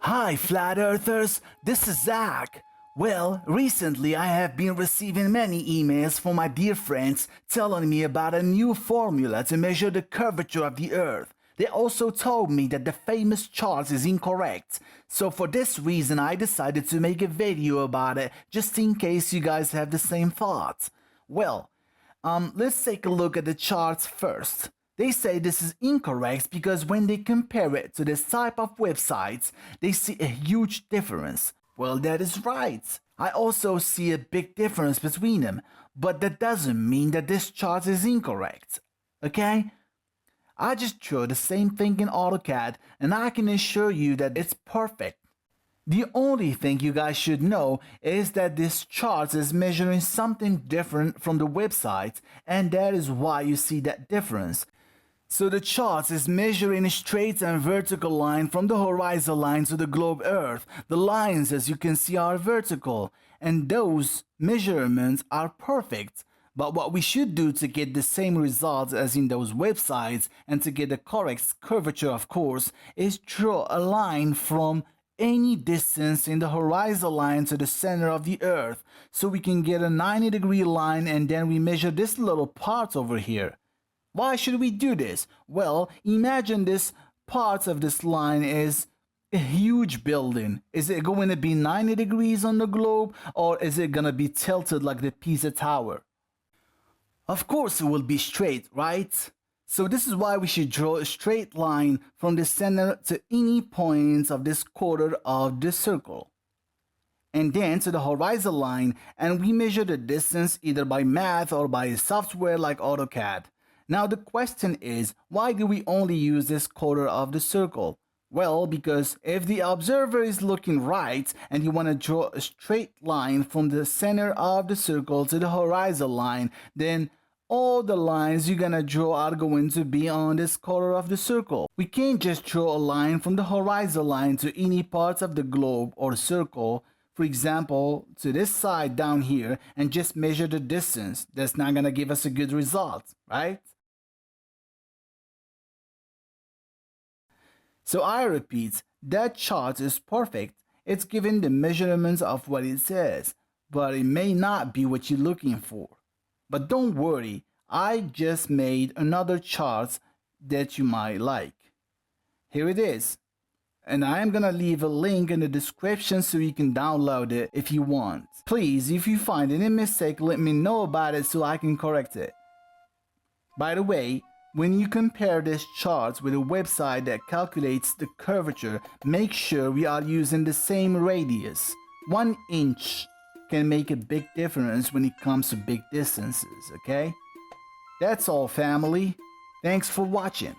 Hi, Flat Earthers, this is Zach. Well, recently I have been receiving many emails from my dear friends telling me about a new formula to measure the curvature of the Earth. They also told me that the famous chart is incorrect. So for this reason I decided to make a video about it just in case you guys have the same thoughts. Well, let's take a look at the charts first. They say this is incorrect because when they compare it to this type of websites, they see a huge difference. Well, that is right. I also see a big difference between them, but that doesn't mean that this chart is incorrect. Okay? I just drew the same thing in AutoCAD and I can assure you that it's perfect. The only thing you guys should know is that this chart is measuring something different from the website, and that is why you see that difference. So the chart is measuring a straight and vertical line from the horizon line to the globe Earth. The lines, as you can see, are vertical, and those measurements are perfect. But what we should do to get the same results as in those websites and to get the correct curvature, of course, is draw a line from any distance in the horizon line to the center of the Earth. So we can get a 90-degree line and then we measure this little part over here. Why should we do this? Well, imagine this part of this line is a huge building. Is it going to be 90 degrees on the globe, or is it going to be tilted like the Pisa Tower? Of course it will be straight, right? So this is why we should draw a straight line from the center to any points of this quarter of the circle, and then to the horizon line, and we measure the distance either by math or by software like AutoCAD. Now the question is, why do we only use this quarter of the circle? Well, because if the observer is looking right and you want to draw a straight line from the center of the circle to the horizon line, then all the lines you're gonna draw are going to be on this quarter of the circle. We can't just draw a line from the horizon line to any parts of the globe or circle, for example, to this side down here, and just measure the distance. That's not gonna give us a good result, right? So I repeat, that chart is perfect. It's giving the measurements of what it says, but it may not be what you're looking for. But don't worry, I just made another chart that you might like. Here it is. And I am gonna leave a link in the description so you can download it if you want. Please, if you find any mistake, let me know about it so I can correct it. By the way, when you compare this chart with a website that calculates the curvature, make sure we are using the same radius. 1 inch can make a big difference when it comes to big distances, okay? That's all, family. Thanks for watching.